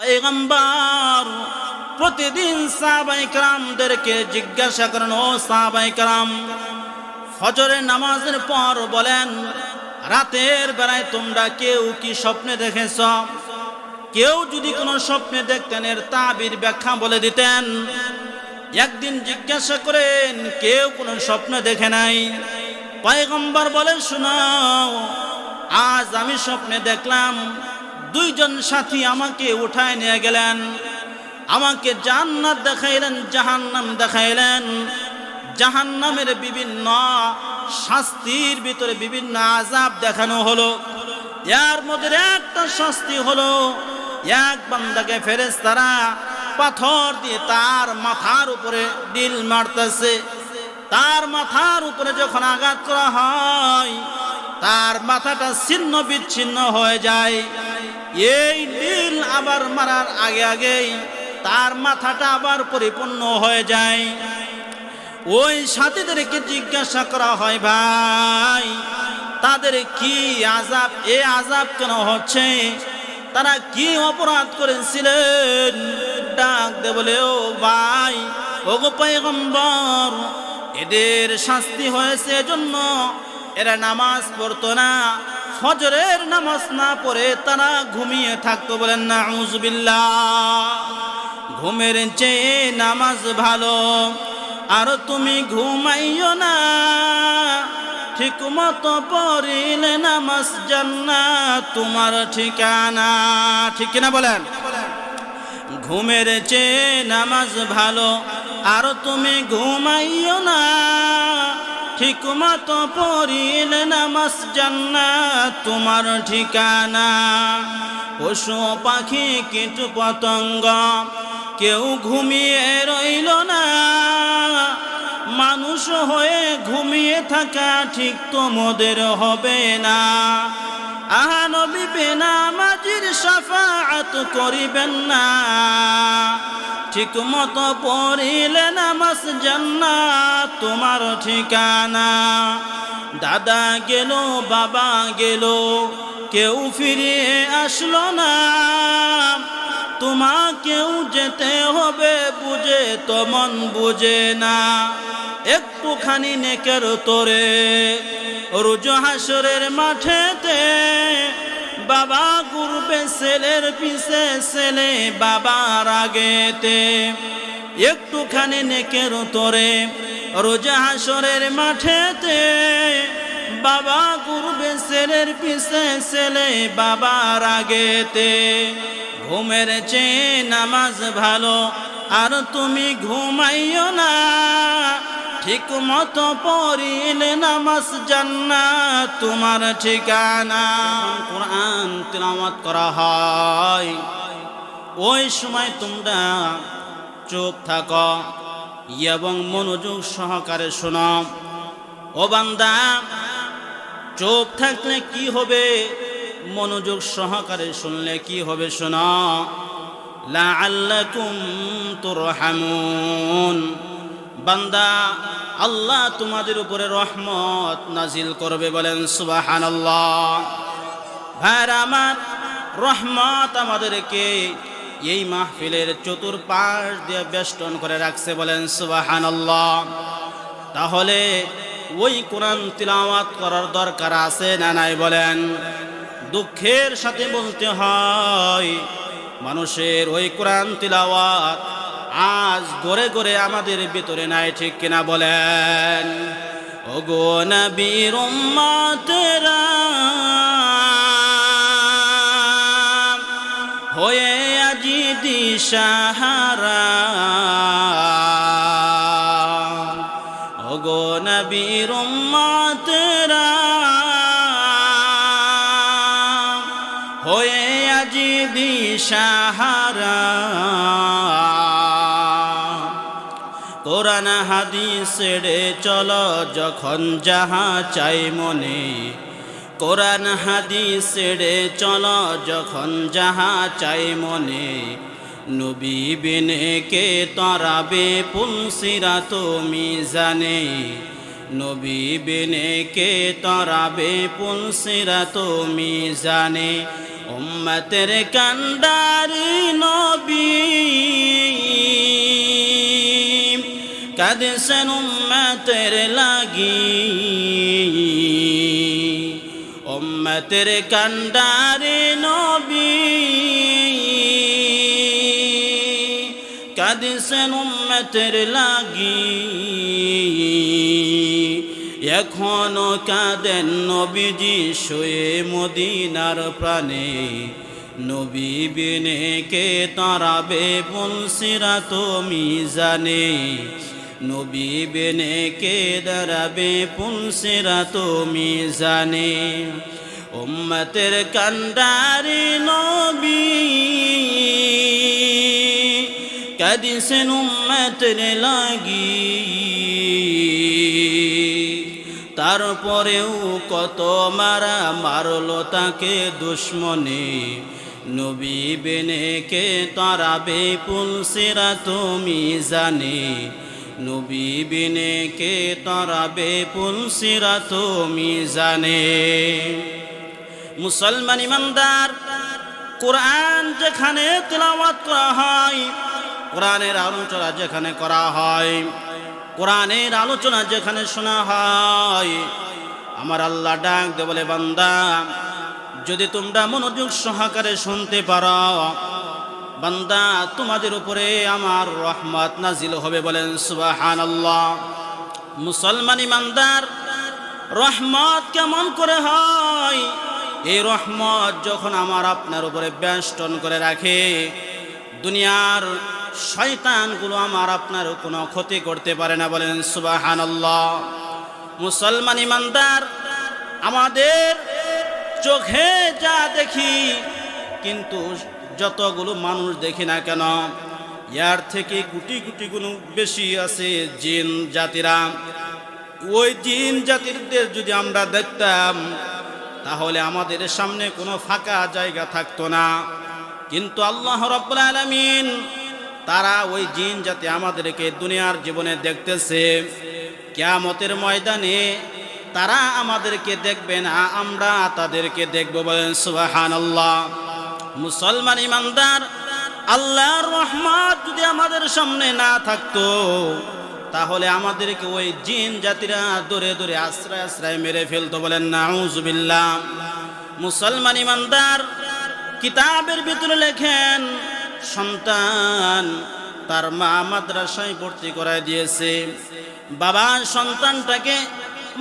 পয়গম্বর প্রতিদিন সাহাবায়ে কেরামদেরকে জিজ্ঞাসা করেন, ও সাহাবায়ে কেরাম, ফজরের নামাজের পর বলেন, রাতের বেলায় তোমরা কেউ কি স্বপ্নে দেখেছ? কেউ যদি কোনো স্বপ্নে দেখতেন এর তাবির ব্যাখ্যা বলে দিতেন। একদিন জিজ্ঞাসা করেন, কেউ কোনো স্বপ্ন দেখে নাই? পয়গম্বর বলে, শোনাও, আজ আমি স্বপ্নে দেখলাম দুইজন সাথী আমাকে উঠায় নিয়ে গেলেন, আমাকে জান্নাত দেখাইলেন, জাহান্নাম দেখাইলেন। জাহান্নামের বিভিন্ন শাস্তির ভিতরে বিভিন্ন আযাব দেখানো হলো। এর মধ্যে একটা শাস্তি হলো, এক বান্দাকে ফেরেশতারা পাথর দিয়ে তার মাথার উপরে ডিল মারতেছে। তার মাথার উপরে যখন আঘাত করা হয়, তার মাথাটা ছিন্ন বিচ্ছিন্ন হয়ে যায়। এই ডিল আবার মারার আগে আগেই তার মাথাটা আবার পরিপূর্ণ হয়ে যায়। ওই সাথীদেরকে জিজ্ঞাসা করা হয়, ভাই তাদের কি আযাব, এই আযাব কেন হচ্ছে? তারা কি অপরাধ করেছিলেন? ডাক দে বলে, ও ভাই, ও গো পয়গম্বর, এদের শাস্তি হয়েছে এজন্য এরা নামাজ পড়তো না, ফজরের নামাজ না পড়ে তারা ঘুমিয়ে থাকতো। বলেন নাউযুবিল্লাহ। ঘুমের চেয়ে নামাজ ভালো, আর তুমি ঘুমাইও না, ঠিক মতো পড়িলে নামাজ জান্নাত তোমার ঠিকানা। ঠিক কিনা বলেন? ঘুমের চেয়ে নামাজ ভালো, আর তুমি ঘুমাইও না, ঠিক মতো পড়িলে নামাজ জান্নাত তোমার ঠিকানা। পশু পাখি কীট পতঙ্গ কেউ ঘুমিয়ে রইল না, মানুষ হয়ে ঘুমিয়ে থাকা ঠিক তোমাদের হবে না। আহা নবী বেনামাজির শাফাআত করিবেন না, ঠিক মতো পড়িলে নামাজ জান্নাত তোমার ঠিকানা। দাদা গেল, বাবা গেল, কেউ ফিরিয়ে আসলো না, তোমাকেও যেতে হবে বুঝে, তো মন বুঝে না। একটুখানি নেকের তোরে রোজ হাসরের মাঠেতে, বাবা ঘুরবে ছেলের পিছে, ছেলে বাবার আগেতে। একটুখানি নেকের তোরে রোজ হাসরের মাঠেতে, বাবা ঘুরবে ছেলের পিছে, ছেলে বাবার আগেতে। ঘুমের চেয়ে নামাজ ভালো, আর তুমি ঘুমাইও না, ঠিক মতো পড়িলে নামাজ জান্নাত তোমার ঠিকানা। কোরআন তিলাওয়াত করা হয়, ওই সময় তোমরা চুপ থাকো এবং মনোযোগ সহকারে শোনো। ও বান্দা, চুপ থাকলে কি হবে, মনোযোগ সহকারে শুনলে কি হবে শোনো। লাআল্লাকুম তুরহামুন। বান্দা, আল্লাহ তোমাদের উপরে রহমত নাজিল করবে। বলেন সুবহানাল্লাহ। ভাইরা আমার, রহমত আমাদেরকে এই মাহফিলের চতুর্পাশ দিয়ে বেষ্টন করে রাখছে। বলেন সুবহানাল্লাহ। তাহলে ওই কোরআন তিলাওয়াত করার দরকার আছে না নাই? বলেন। দুঃখের সাথে বলতে হয়, মানুষের ওই কোরআন তিলাওয়াত আজ গড়ে গড়ে আমাদের ভিতরে নাই। ঠিক কিনা বলেন? ওগো নবীর উম্মতেরা হয়ে আজি দিশাহারা, ওগো নবীর উম্মতেরা হয়ে আজি দিশাহারা। কোরআন হাদিস ছেড়ে চলো যখন যাহা চাই মনে, কোরআন হাদিস ছেড়ে চলো যখন যাহা চাই মনে। নবী বিনে কে তরাবে পুলসিরাত মিজানে, নবী বিনে কে তরাবে পুলসিরাত মিজানে। উম্মতের কান্ডারি কাঁদছেন উম্মতের লাগি, উম্মতের কান্ডারে নবী, কাঁদছেন উম্মতের লাগি, এখনো কাঁদেন নবীজি শুয়ে মদিনার প্রাণে। নবী বিনে কে তারাবে পুলসিরাত মিজানে, নবী বিনে কে দাঁড়াবে পুলসিরাত মিজানে। উম্মতের কান্ডারি নবী, কাঁদছেন উম্মতের লাগি, তারপরেও কত মারা মারলো তাকে দুশ্মনে। নবী বিনে কে তারাবে পুলসিরাত মিজানে, নবী বিনে কে তারাবে পুলসিরাত মিজানে। মুসলমান ইমানদার, কোরআন যেখানে তেলাওয়াত করা হয়, কোরআনের আলোচনা যেখানে করা হয়, কোরআনের আলোচনা যেখানে শোনা হয়, আমার আল্লাহ ডাক দে বলে, বান্দা যদি তোমরা মনোযোগ সহকারে শুনতে পারো, বান্দা তোমাদের উপরে আমার রহমত নাজিল হবে। বলেন সুবহানাল্লাহ। মুসলমান ইমানদার, রহমত কেমন করে হয়? এই রহমত যখন আমার আপনার উপরে বেষ্টন করে রাখে, দুনিয়ার শয়তানগুলো আমার আপনার কোনো ক্ষতি করতে পারে না। বলেন সুবহানাল্লাহ। মুসলমান ইমানদার, আমাদের চোখে যা দেখি, কিন্তু যতগুলো মানুষ দেখি না কেন, ইয়ার থেকে কোটি কোটি গুণ বেশি আছে জিন জাতিরা। ওই জিন জাতিদের যদি আমরা দেখতাম, তাহলে আমাদের সামনে কোনো ফাঁকা জায়গা থাকতো না। কিন্তু আল্লাহ রাব্বুল আলামিন, তারা ওই জিন জাতি আমাদেরকে দুনিয়ার জীবনে দেখতেছে, কিয়ামতের ময়দানে তারা আমাদেরকে দেখবে না, আমরা তাদেরকে দেখব। বলেন সুবহানাল্লাহ। মুসলমান ইমানদার, আল্লাহর রহমত যদি আমাদের সামনে না থাকতো, তাহলে আমাদেরকে ওই জিন জাতিরা দূরে দূরে আশ্রয় আশ্রয় মেরে ফেলতো। বলেন নাউজুবিল্লাহ। মুসলমান ইমানদার, কিতাবের ভিতরে লেখেন, সন্তান তার মা মাদ্রাসায় ভর্তি করায় দিয়েছে, বাবা সন্তানটাকে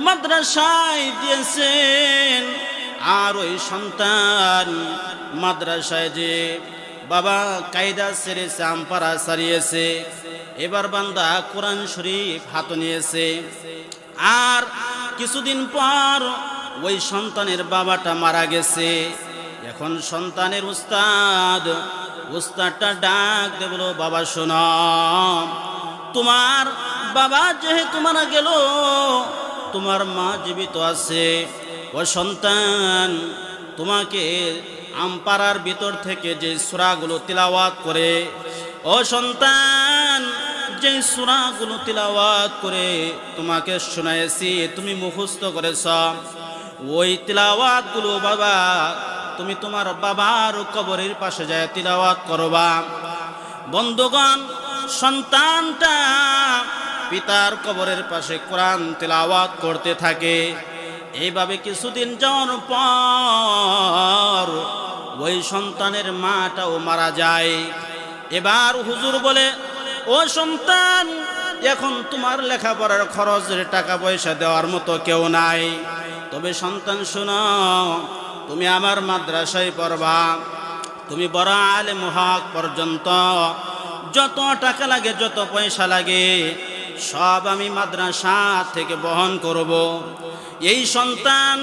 মাদ্রাসায় দিয়েছেন, আর ওই সন্তান মাদ্রাসায় যে বাবা কায়দা সেরেছে, আমপারা সারিয়েছে, এবার বান্দা কোরআন শরীফ হাতে নিয়েছে, আর কিছুদিন পর ওই সন্তানের বাবাটা মারা গেছে। এখন সন্তানের উস্তাদটা ডাক দে বলো, বাবা শোনো, তোমার বাবা যেহেতু মারা গেল, তোমার মা জীবিত আছে। ও সন্তান, তোমাকে আমপারার ভিতর থেকে যে সূরাগুলো তিলাওয়াত করে, ও সন্তান, যে সূরাগুলো তিলাওয়াত করে তোমাকে শোনায়েছি, তুমি মুখস্থ করেছ, ওই তিলাওয়াতগুলো বাবা তুমি তোমার বাবার কবরের পাশে যায় তিলাওয়াত করবা। বন্ধুগণ, সন্তানটা পিতার কবরের পাশে কোরআন তিলাওয়াত করতে থাকে। এইভাবে কিছুদিন যাওয়ার পর ওই সন্তানের মাটাও মারা যায়। এবার হুজুর বলে, ও সন্তান, এখন তোমার লেখাপড়ার খরচের টাকা পয়সা দেওয়ার মতো কেউ নাই, তবে সন্তান শোনো, তুমি আমার মাদ্রাসায় পড়বা, তুমি বড় আলেম হক পর্যন্ত যত টাকা লাগে, যত পয়সা লাগে, সব আমি মাদ্রাসা থেকে বহন করব। এই সন্তান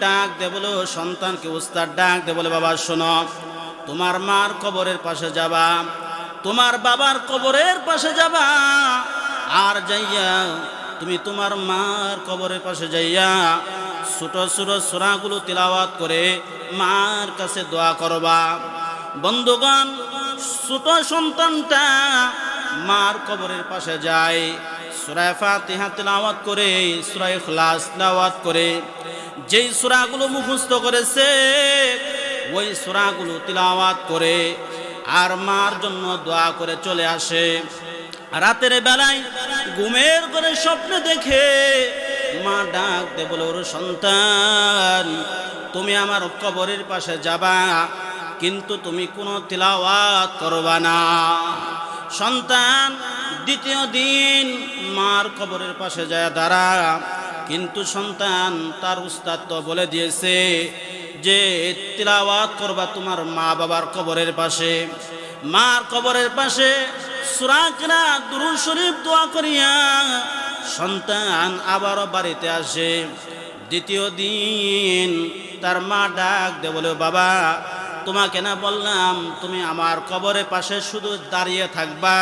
ডাক দে বলো, সন্তানকে উস্তাদ ডাক দে বলে, বাবা শোনো, তোমার মার কবরের পাশে যাবা, তোমার বাবার কবরের পাশে যাবা, আর যাইয়া তুমি তোমার মার কবরের পাশে যাইয়া ছোট ছোট সূরাগুলো তিলাওয়াত করে মার কাছে দোয়া করবা। বন্ধুগণ, ছোট সন্তানটা মার কবরের পাশে যায়, সূরা ফাতিহা তিলাওয়াত করে, সূরা ইখলাস তিলাওয়াত করে, যেই সূরাগুলো মুখস্থ করেছে ওই সূরাগুলো তিলাওয়াত করে আর মার জন্য দোয়া করে চলে আসে। রাতের বেলায় ঘুমের ঘরে স্বপ্নে দেখে মা ডাক দে বলে, ওর সন্তান, তুমি আমার কবরের পাশে যাবা, কিন্তু তুমি কোনো তিলাওয়াত করবা না। সন্তান দ্বিতীয় দিন মার কবরের পাশে যায় দাঁড়া, কিন্তু সন্তান তার উস্তাদ তো বলে দিয়েছে যে তিলাওয়াত করবা তোমার মা বাবার কবরের পাশে। মার কবরের পাশে সূরা কিরাত দুরূদ শরীফ দোয়া করিয়া সন্তান আবারও বাড়িতে আসে। দ্বিতীয় দিন তার মা ডাক দে বলে, বাবা, তোমাকে না বললাম তুমি আমার কবরের পাশে শুধু দাঁড়িয়ে থাকবা,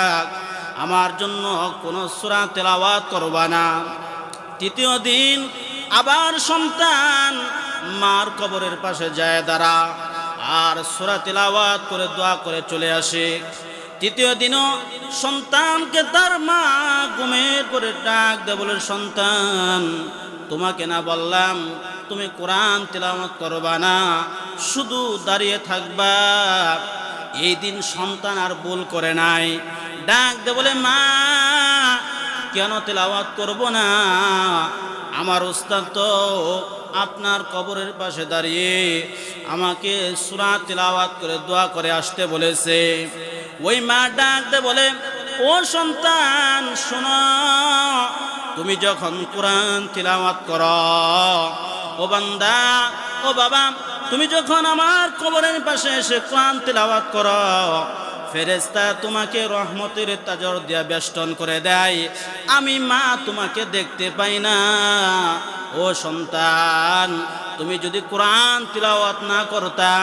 আমার জন্য কোনো সূরা তেলাওয়াত করবা না। তৃতীয় দিন আবার সন্তান মার কবরের পাশে যায় দাঁড়া আর সূরা তেলাওয়াত করে দোয়া করে চলে আসে। তৃতীয় দিনও সন্তানকে তার মা ঘুমের করে ডাক দে বলে, সন্তান, তোমাকে না বললাম তুমি কোরআন তেলাওয়াত করবা না, শুধু দাঁড়িয়ে থাকবা। এই দিন সন্তান আর ভুল করে নাই, ডাক দে বলে, মা, কেন তেলাওয়াত করব না? আমার উস্তাদ তো আপনার কবরের পাশে দাঁড়িয়ে আমাকে সূরা তেলাওয়াত করে দোয়া করে আসতে বলেছে। ওই মা ডাক দে বলে, ও সন্তান, শোনো, তুমি যখন কোরআন তিলাওয়াত করো, ও বান্দা, ও বাবা, তুমি যখন আমার কবরের পাশে এসে কোরআন তিলাওয়াত করো, ফেরেশতা তোমাকে রহমতের তাজর দিয়া বেষ্টন করে দেয়। আমি মা তোমাকে দেখতে পাই না। ও সন্তান, তুমি যদি কোরআন তিলাওয়াত না করতা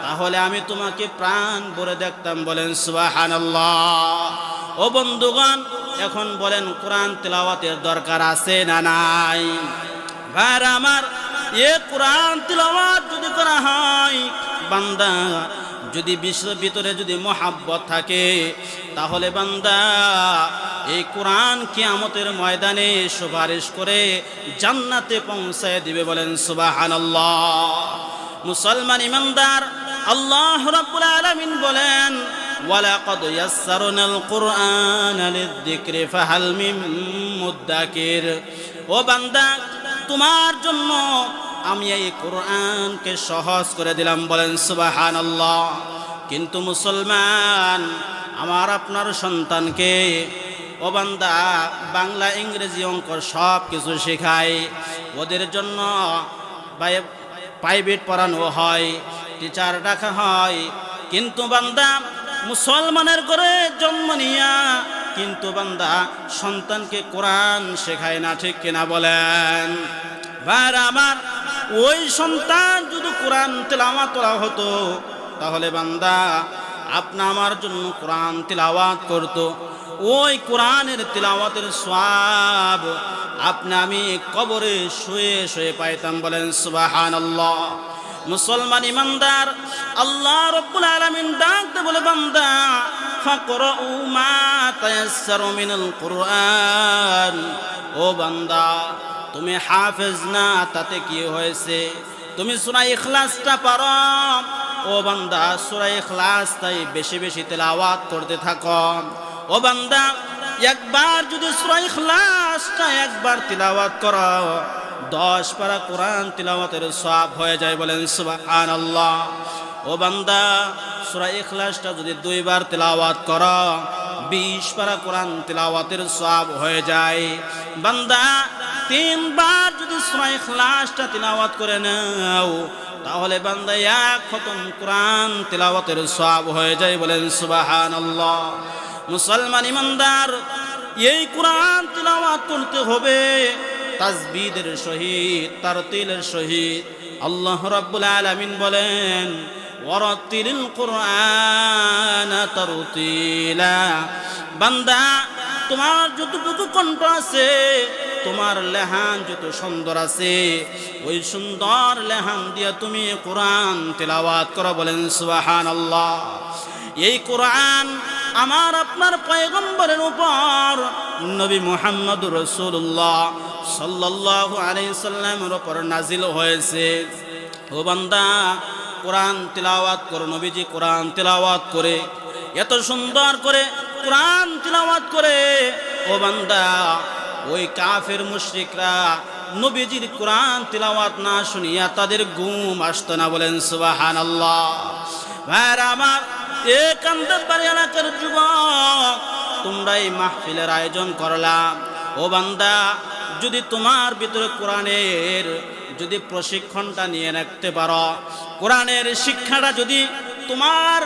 তাহলে আমি তোমাকে প্রাণ ভরে দেখতাম। বলেন সুবহানাল্লাহ। ও বন্ধুগণ, এখন বলেন কোরআন তিলাওয়াতের দরকার আছে না নাই? ভাইরা আমার, এ কোরআন তিলাওয়াত যদি করা হয়, বান্দা যদি বিশ্বের ভিতরে যদি মহাব্বত থাকে, তাহলে বান্দা এই কোরআন কিয়ামতের ময়দানে সুপারিশ করে জান্নাতে পৌঁছায় দিবে। বলেন সুবহানাল্লাহ। মুসলমান ইমানদার, আল্লাহ রাব্বুল আলামিন বলেন, ওয়ালাকাদ ইয়াসসারনাল কুরআনা লিয-যিকরি ফাহাল মিন মুদ্দাকির। ও বান্দা, তোমার জন্য আমি এই কোরআনকে সহজ করে দিলাম। বলেন সুবহানাল্লাহ। কিন্তু মুসলমান, আমার আপনার সন্তানকে, ও বান্দা, বাংলা, ইংরেজি, অঙ্ক সব কিছু শেখায়। ওদের জন্য প্রাইভেট পড়ানো হয়, টিচার ডাকা হয়। কিন্তু বান্দা, মুসলমানের ঘরে জন্ম নিয়া কিন্তু বান্দা সন্তানকে কোরআন শেখায় না। ঠিক কিনা বলেন? ভাইরা আমার, ওই সন্তান যদি কোরআন তিলাওয়াত করা হতো, তাহলে বান্দা আপনি আমার জন্য কোরআন তিলাওয়াত করতো। ওই কোরআনের তিলাওয়াতের সওয়াব আপনি আমি কবরে শুয়ে শুয়ে পাইতাম। বলেন সুবহানাল্লাহ। মুসলমান ইমানদার, আল্লাহ রাব্বুল আলামিন ডাকতে বলে, বান্দা, ফাকরাউ মা তায়াসসারু মিনাল কুরআন। ও বান্দা, তুমি হাফেজ না, তাতে কি হয়েছে? তুমি সূরা ইখলাসটা পারো। ও বান্দা, সূরা ইখলাস তাই বেশি বেশি তেলাওয়াত করতে থাকো। ও বান্দা, একবার যদি সূরা ইখলাসটা একবার তিলাওয়াত করো, 10 পারা কোরআন তিলাওয়াতের সওয়াব হয়ে যায়। বলেন সুবহানাল্লাহ। ও বান্দা, সূরা ইখলাসটা যদি 2 বার তিলাওয়াত করো, 20 পারা কোরআন তিলাওয়াতের সওয়াব হয়ে যায়। বান্দা, 3 বার যদি সূরা ইখলাসটা তিলাওয়াত করে নাও, তাহলে বান্দা 1 খতম কোরআন তিলাওয়াতের সওয়াব হয়ে যায়। বলেন সুবহানাল্লাহ। মুসলমান ইমানদার, এই কোরআন তিলাওয়াত করতে হবে তাসবিদের সহিত, তারতিলের সহিত। আল্লাহ রাব্বুল আলামিন বলেন, ওয়ারাতিলিল কুরআনা তারতিলা। বান্দা, তোমার যতটুকু কণ্ঠ আছে, তোমার লেহান যত সুন্দর আছে, ওই সুন্দর লেহান দিয়ে তুমি কোরআন তিলাওয়াত করো। বলেন সুবহানাল্লাহ। এই কোরআন আমার আপনার পয়গম্বরের উপর, নবী মুহাম্মদুর রাসূলুল্লাহ সাল্লাল্লাহু আলাইহি সাল্লামের উপর নাজিল হয়েছে। ও বান্দা, কোরআন তিলাওয়াত করো। নবীজি কোরআন তিলাওয়াত করে, এত সুন্দর করে কোরআন তিলাওয়াত করে ও বান্দা, ওই কাফের মুশরিকরা নবীজির কোরআন তিলাওয়াত না শুনিয়া তাদের ঘুম আসতো না, বলেন সুবহানাল্লাহ। ভাইরা আমার, এ কান্দারবাড়ি এলাকার যুবক, তোমরা এই মাহফিলের আয়োজন করলাম। ও বান্দা, যদি তোমার ভিতরে কোরআনের যদি প্রশিক্ষণটা নিয়ে রাখতে পারো, কোরআনের শিক্ষাটা যদি তোমার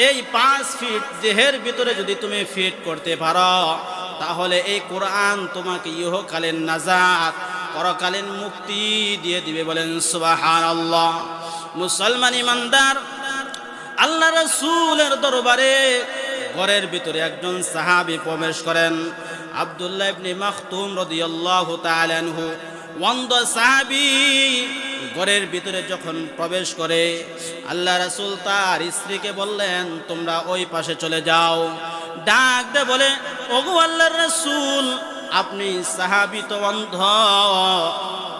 এই 5 ফিট দেহের ভিতরে যদি তুমি ফিট করতে পারো, তাহলে এই কোরআন তোমাকে ইহকালীন নাজাত, পরকালীন মুক্তি দিয়ে দিবে, বলেন সুবহানাল্লাহ। মুসলমান ইমানদার, আল্লাহ রাসূলের দরবারে ঘরের ভিতরে একজন সাহাবী প্রবেশ করেন, আব্দুল্লাহ ইবনে মাখতুম রাদিয়াল্লাহু তাআলা আনহু। ওয়ান্দ সাহাবী ঘরের ভিতরে যখন প্রবেশ করে, আল্লাহ রাসূল তার স্ত্রীকে বললেন, তোমরা ওই পাশে চলে যাও। ডাক দে বলে, ওগো আল্লাহর রাসূল, আপনি সাহাবী তো অন্ধ,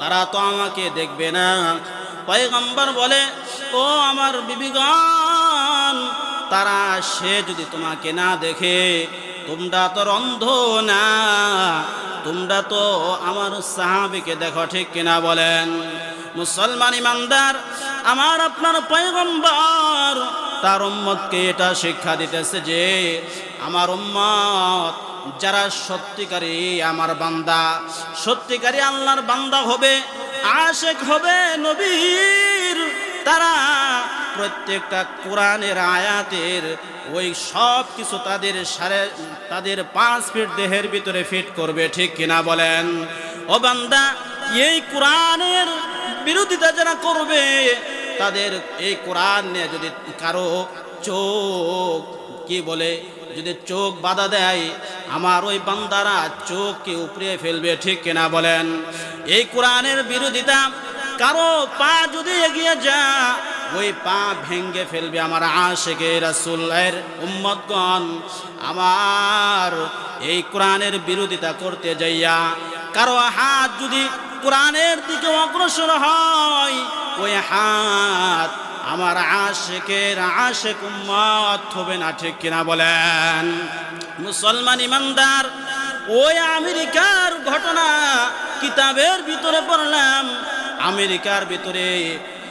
তারা তো আমাকে দেখবে না। পয়গম্বর বলে, ও আমার বিবিগণ, তারা সে যদি তোমাকে না দেখে, তোমরা তো অন্ধ না, তোমরা তো আমার সাহাবীকে দেখো, ঠিক কিনা বলেন? মুসলমান ইমানদার, আমার আপনার পয়গম্বর তার উম্মতকে এটা শিক্ষা দিতেছে যে আমার উম্মত যারা সত্যিকারী আমার বান্দা, সত্যিকারী আল্লাহর বান্দা হবে, আশিক হবে নবীর, তারা প্রত্যেকটা কোরআনের আয়াতের ওই সব কিছু তাদের 5 ফিট দেহের ভিতরে ফিট করবে, ঠিক কিনা বলেন? ও বান্দা, এই কোরআনের বিরোধিতা যারা করবে, তাদের এই কোরআন নিয়ে যদি কারো চোখ কি বলে, যদি চোখ বাধা দেয়, আমার ওই বান্দারা চোখকে উপড়ে ফেলবে, ঠিক কিনা বলেন? এই কোরআনের বিরোধিতা কারো পা যদি এগিয়ে যায়, ওই পা ভেঙ্গে ফেলবে আমার আশিকে রাসূলের উম্মতগণ। আমার এই কোরআনের বিরোধিতা করতে যাইয়া কারো হাত যদি কোরআনের দিকে অগ্রসর হয়, ওই হাত আমার আশিকের আশিক উম্মত হবে না, ঠিক কিনা বলেন? মুসলমান ইমানদার, ওই আমেরিকার ঘটনা কিতাবের ভিতরে পড়লাম। আমেরিকার ভিতরে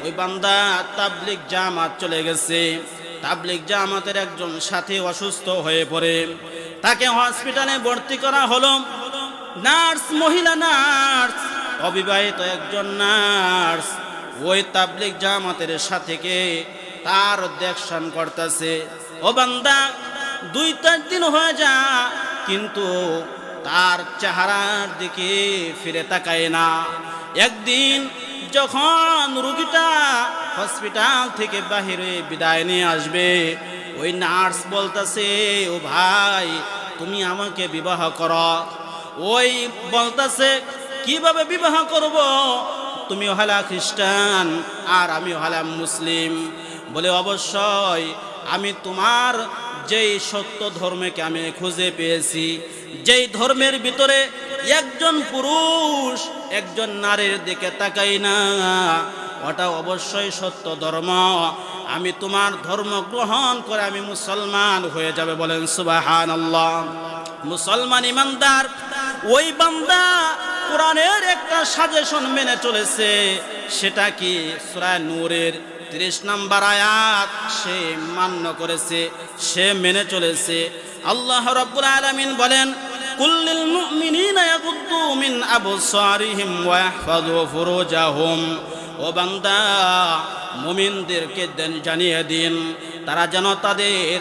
ওই বান্দা তাবলিগ জামাত চলে গেছে। তাবলিগ জামাতের একজন সাথী অসুস্থ হয়ে পড়ে, তাকে হসপিটালে ভর্তি করা হলো। নার্স, মহিলা নার্স, অবিবাহিত একজন নার্স, ওই তাবলিগ জামাতের সাথীকে তার দেখশন করতেছে। ও বান্দা, 2-4 দিন হয়ে যা, কিন্তু তার চেহারার দিকে ফিরে তাকায় না। একদিন যখন রোগীটা হসপিটাল থেকে বাহিরে বিদায় নিয়ে আসবে, ওই নার্স বলতেছে, ও ভাই, তুমি আমাকে বিবাহ করো। ওই বলতেছে, কিভাবে বিবাহ করব? তুমি হলা খ্রিস্টান আর আমি হলাম মুসলিম। বলে, অবশ্যই আমি তোমার যেই সত্য ধর্মকে আমি খুঁজে পেয়েছি, যেই ধর্মের ভিতরে একজন পুরুষ একজন নারীর দিকে তাকাই না, ওটা অবশ্যই সত্য ধর্ম। আমি তোমার ধর্ম গ্রহণ করে আমি মুসলমান হয়ে যাবে, বলেন সুবহানাল্লাহ। মুসলমান ইমানদার, ওই বান্দা কোরআনের একটা সাজেশন মেনে চলেছে। সেটা কি? সূরা নূরের 30 নম্বর আয়াত সে মান্য করেছে, সে মেনে চলেছে। আল্লাহ রাব্বুল আলামিন বলেন, কুল্লিল মুমিনিনা ইয়াগুদ্দু মিন আবসারিহিম ওয়া ইয়াহফাযু ফুরুজাহুম। ও বান্দা, মুমিনদেরকে জানিয়ে দিন, তারা যেন তাদের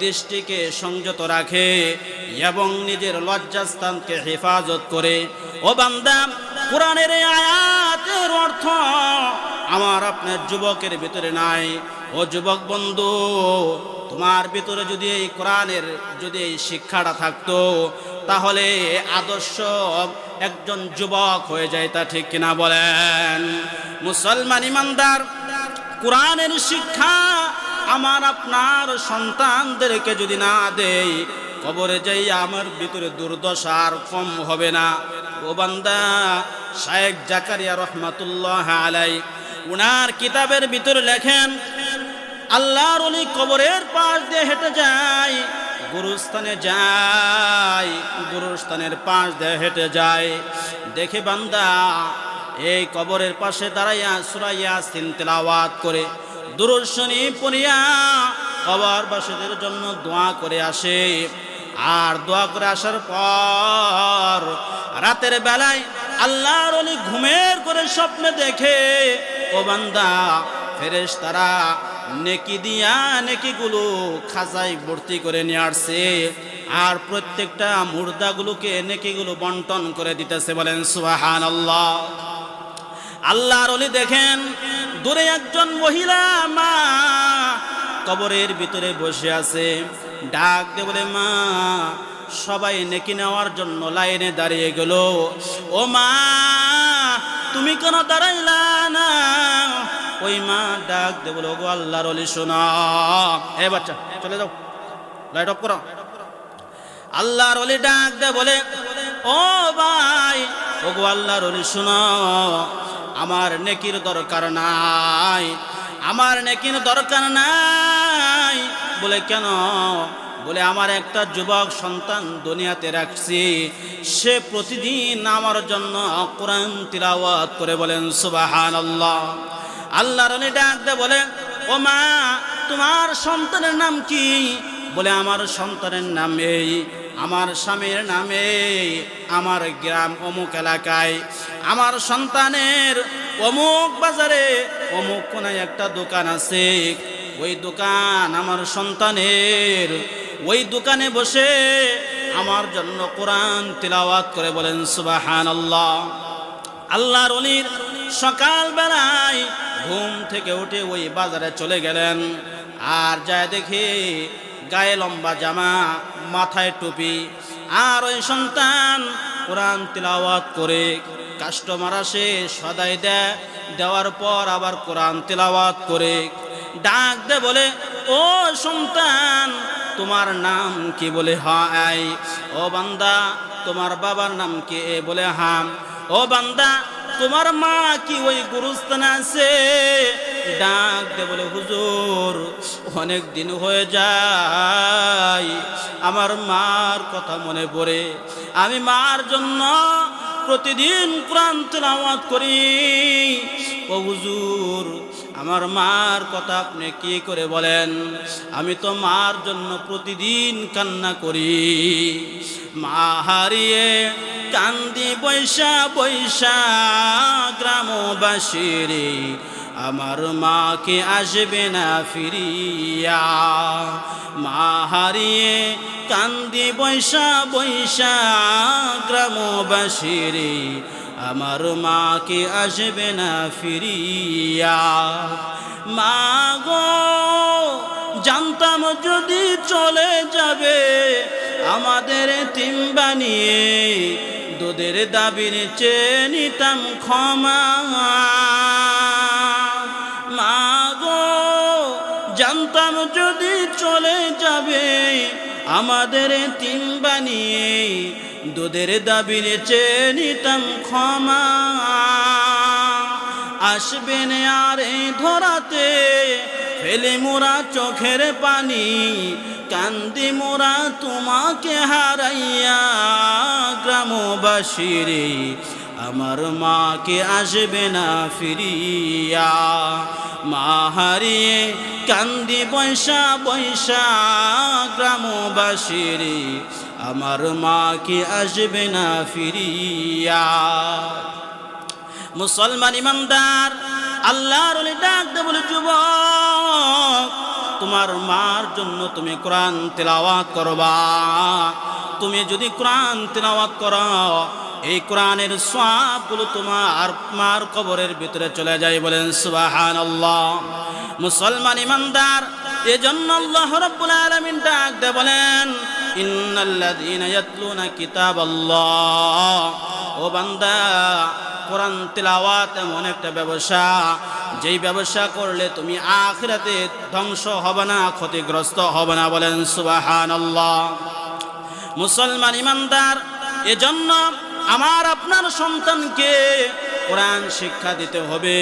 দৃষ্টিকে সংযত রাখে এবং নিজের লজ্জাস্থানকে হেফাজত করে। ও বান্দা, কোরআনের এই আয়াতের অর্থ আমার আপনার যুবকের ভিতরে নাই। ও যুবক বন্ধু, তোমার ভিতরে যদি এই কোরআনের যদি এই শিক্ষাটা থাকতো, তাহলে আদর্শ একজন যুবক হয়ে যায়, তা ঠিক কিনা বলেন? মুসলমান ইমানদার, কোরআনের শিক্ষা আমার আপনার সন্তানদেরকে যদি না দেই, কবরে যাই আমার ভিতরে দুর্দশা আর কম হবে না। ও বান্দা, শায়েখ জাকারিয়া রহমাতুল্লাহ আলাই উনার কিতাবের ভিতরে লেখেন, আল্লাহর ওলি কবরের পাশ দিয়ে হেঁটে যায়, গুরু গুরুস্থানে যায়, গুরুস্থানের পাশ দিয়ে হেঁটে যায়, দেখে বান্দা এই কবরের পাশে দাঁড়াইয়া সূরা ইয়াসিন তেলাওয়াত করে দুরূদ শরীফ পড়িয়া কবরবাসীদের জন্য দোয়া করে আসে। আর দোয়া করে আসার পর রাতের বেলায় আল্লাহর ওলি ঘুমের করে স্বপ্নে দেখে, ও বান্দা ফেরেশতারা নেকি দিয়া নেকিগুলো খাজায় ভর্তি করে নিয়ে আসছে, আর প্রত্যেকটা মুর্দাগুলোকে নেকিগুলো বন্টন করে দিতেছে। বলেন সুবহানাল্লাহ। আল্লাহর ওলি দেখেন দূরে একজন মহিলা মা কবরের ভিতরে বসে আছে, ডাক দিয়ে বলে, মা, সবাই নেকি নেওয়ার জন্য লাইনে দাঁড়িয়ে গেল, ও মা তুমি কেন দাঁড়াইলা না? ওই মা ডাক দিয়ে বলে, গো আল্লাহর ওলি শোনা, এ বাচ্চা চলে যাও, লাইট অফ করো। আল্লাহর ওলি ডাক দিয়ে বলে, ও ভাই, ও গো আল্লাহর ওলি শোনো, আমার নেকির দরকার নাই, আমার নেকির দরকার নাই। বলে কেন? বলে আমার একটা যুবক সন্তান দুনিয়াতে রাখছি, সে প্রতিদিন আমার জন্য কোরআন তিলাওয়াত করে। বলেন সুবহানাল্লাহ। আল্লাহর ওলি ডাক দিয়ে বলে, ও মা, তোমার সন্তানের নাম কি? বলে আমার সন্তানের নাম এই, আমার স্বামীর নামে, আমার গ্রাম অমুক এলাকায়, আমার সন্তানের অমুক বাজারে অমুক কোনায় একটা দোকান আছে, ওই দোকান আমার সন্তানের, ওই দোকানে বসে আমার জন্য কোরআন তিলাওয়াত করে। বলেন সুবহানাল্লাহ। আল্লাহর ওলির সকাল বেলায় ঘুম থেকে উঠে ওই বাজারে চলে গেলেন, আর যায় দেখে গায়ে লম্বা জামা, মাথায় টুপি, আর ওই সন্তান কোরআন তিলাওয়াত করে। কাস্টমার আসে, সদাই দেয়, দেওয়ার পর আবার কোরআন তিলাওয়াত করে। ডাক দে বলে, ও সন্তান, তোমার নাম কি? বলে হাই। ও বান্দা, তোমার বাবার নাম কি? বলে হাম। ও বান্দা, তোমার মা কি ওই গুরুস্থানে আছে? ডাক দে বলে, হুজুর, অনেক দিন হয়ে যায়, আমার মার কথা মনে পড়ে, আমি মার জন্য প্রতিদিন কোরআন তিলাওয়াত করি। ও হুজুর, আমার মার কথা আপনি কি করে বলেন? আমি তো মার জন্য প্রতিদিন কান্না করি, মা হারিয়ে কান্দি বৈশা বৈশা গ্রামবাসীরে, আমার মাকে আসবে না ফিরিয়া। মা হারিয়ে কান্দি বৈশা বৈশা গ্রামবাসীরে, আমার মাকে আসবে না ফিরিয়া। মা গো, জানতাম যদি চলে যাবে আমাদের এতিম বানিয়ে, দুধের দাবির চেয়ে নিতাম ক্ষমা। মা গো, জানতাম যদি চলে যাবে আমাদের এতিম বানিয়ে, দুধের দাবির চেয়ে নিতাম ক্ষমা। আসবেন আর এই ধরাতে ফেলে মোরা চোখের পানি, কান্দি মোরা তোমাকে হারাইয়া গ্রামবাসীরে, আমার মাকে আসবে না ফিরিয়া। মা হারিয়ে কান্দি বৈশা বৈশা গ্রামবাসীরে, আমার মাকে আসবে না ফিরিয়া। মুসলমান ইমানদার, আল্লাহর ওলি ডাক দে বলে, যুবক, তোমার মার জন্য তুমি কোরআন তিলাওয়াত করবা। তুমি যদি কোরআন তিলাওয়াত করো, এই কোরআনের সওয়াবগুলো তোমার মার কবরের ভিতরে চলে যায়। বলেন সুবহানাল্লাহ। মুসলমান ইমানদার, এজন্য আল্লাহ রাব্বুল আলামিন ডাক দে বলেন, ইন্নাল্লাযীনা ইয়াতলুনা কিতাবাল্লাহ। ও বান্দা, কোরআন তিলাওয়াত এমন একটা ব্যবসা, যেই ব্যবসা করলে তুমি আখিরাতে ধ্বংস হবে না, ক্ষতিগ্রস্ত হবে না। বলেন সুবহানাল্লাহ। মুসলমান ইমানদার, এজন্য আমার আপনার সন্তানকে কোরআন শিক্ষা দিতে হবে,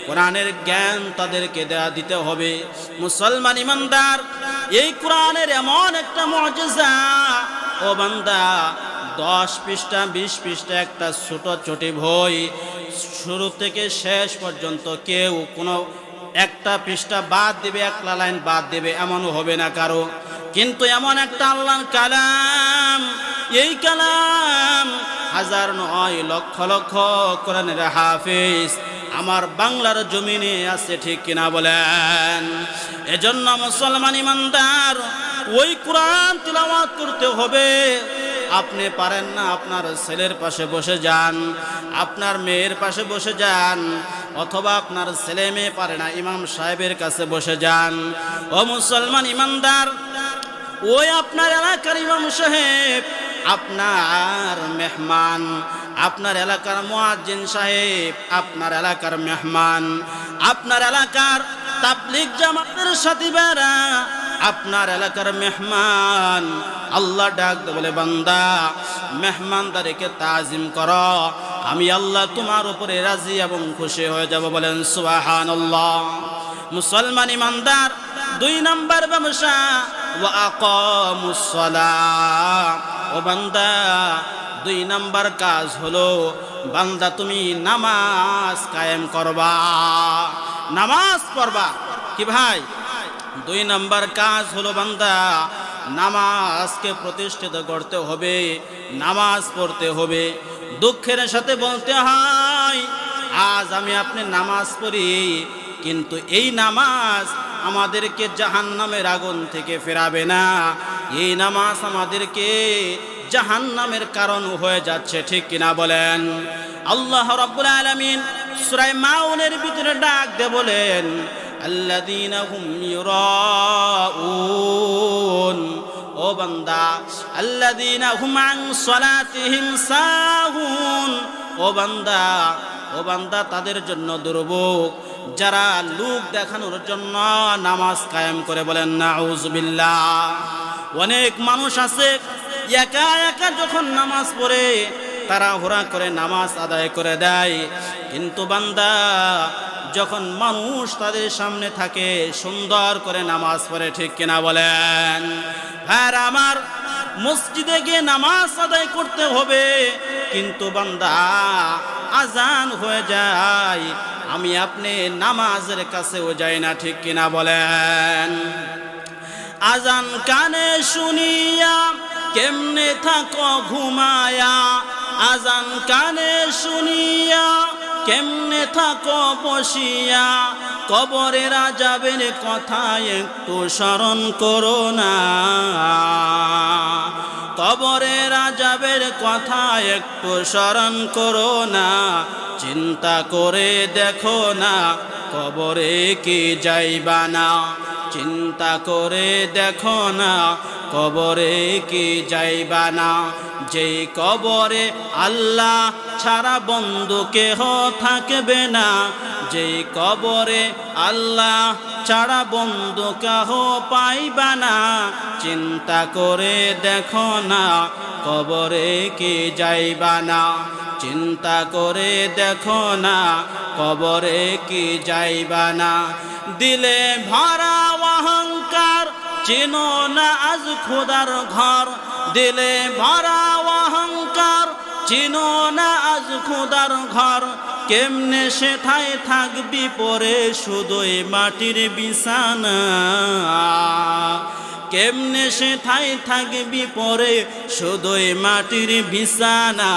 কোরআনের জ্ঞান তাদেরকে দিতে হবে। মুসলমান ইমানদার, এই কোরআনের এমন একটা মুজিজা, ও বান্দা 10 পৃষ্ঠা 20 পৃষ্ঠা একটা ছোট ছোটি বই, শুরু থেকে শেষ পর্যন্ত কেউ কোনো একটা পৃষ্ঠা বাদ দিবে, একটা লাইন বাদ দিবে এমনও হবে না কারো। কিন্তু এমন একটা আল্লাহর কালাম, এই কালাম হাজার নয় লক্ষ লক্ষ কোরআনের হাফেজ আমার বাংলার জমিনে আছে, ঠিক কিনা বলেন? এজন্য মুসলমান ইমানদার, ওই কোরআন তিলাওয়াত করতে হবে। আপনি পারেন না, আপনার ছেলের পাশে বসে যান, আপনার মেয়ের পাশে বসে যান, অথবা আপনার ছেলে মেয়ে পারে না, ইমাম সাহেবের কাছে বসে যান। ও মুসলমান ইমানদার, ওই আপনার এলাকার ইমাম সাহেব আপনার মেহমান, আপনার এলাকার মুয়াজ্জিন সাহেব আপনার এলাকার মেহমান, আপনার এলাকার তাবলীগ জামাতের সাথীরা আপনার এলাকার মেহমান। আল্লাহ ডাক বলে, বান্দা মেহমানদারিকে তাজিম করো, আমি আল্লাহ তোমার উপরে রাজি এবং খুশি হয়ে যাব। বলেন সুবহানাল্লাহ। মুসলমান ইমানদার, 2 নম্বর ব্যবসা ওয়া আকামুস সালাহ। ও বান্দা, 2 নম্বর কাজ হলো বান্দা তুমি নামাজ কায়েম করবা, নামাজ পড়বা। কি ভাই? 2 নম্বর কাজ হলো বান্দা নামাজকে প্রতিষ্ঠিত করতে হবে, নামাজ পড়তে হবে। দুঃখের সাথে বলতে হয়, আজ আমি আপনি নামাজ পড়ি, কিন্তু এই নামাজ আমাদেরকে জাহান্নামের আগুন থেকে ফেরাবে না, এই নামাজ আমাদেরকে জাহান্নামের কারণ হয়ে যাচ্ছে, ঠিক কিনা বলেন? আল্লাহ রাব্বুল আলামিন সূরা মাউনের ভিতরে ডাক দিয়ে বলেন, আল্লাযীনা হুম ইউরাউন। ও বান্দা, আল্লাযীনা হুম আন সালাতিহিম সাহুন। ও বান্দা তাদের জন্য দুর্ভোগ যারা লোক দেখানোর জন্য নামাজ কায়েম করে। বলেন নাউযুবিল্লাহ। অনেক মানুষ আছে একা একা যখন নামাজ পড়ে তারা হুরা করে নামাজ আদায় করে দেয়, কিন্তু বান্দা যখন মানুষ তাদের সামনে থাকে সুন্দর করে নামাজ পড়ে, ঠিক কিনা বলেন? হ্যাঁ, আমার মসজিদে গিয়ে নামাজ আদায় করতে হবে, কিন্তু বান্দা আজান হয়ে যায়, আমি আপনি নামাজের কাছেও যাই না, ঠিক কিনা বলেন? আজান কানে শুনিয়া কেমনে থাকো ঘুমায়া, আজান কানে শুনিয়া কেমনে থাকো বসিয়া, কবরের আযাবের কথা একটু স্মরণ করো না, কবরের আযাবের কথা একটু স্মরণ করো না, চিন্তা করে দেখো না কবরে কি যাইবা না, চিন্তা করে দেখো না কবরে কি যাইবা না। যেই কবরে আল্লাহ ছাড়া বন্ধু কেহ থাকবে না, যেই কবরে আল্লাহ ছাড়া বন্ধু কেহ পাইবা না, চিন্তা করে দেখো না কবরে কি যাইবা না, চিন্তা করে দেখো না কবরে কি যাইবা না। দিলে ভরা অহংকার চিনো না আজ খোদার ঘর, দিলে ভরা অহংকার চিনো না আজ খোদার ঘর, কেমনে সেথায় থাকবি পরে শুধুই মাটির বিছানা, কেমনে সেথায় থাকবি পরে শুধুই মাটির বিছানা,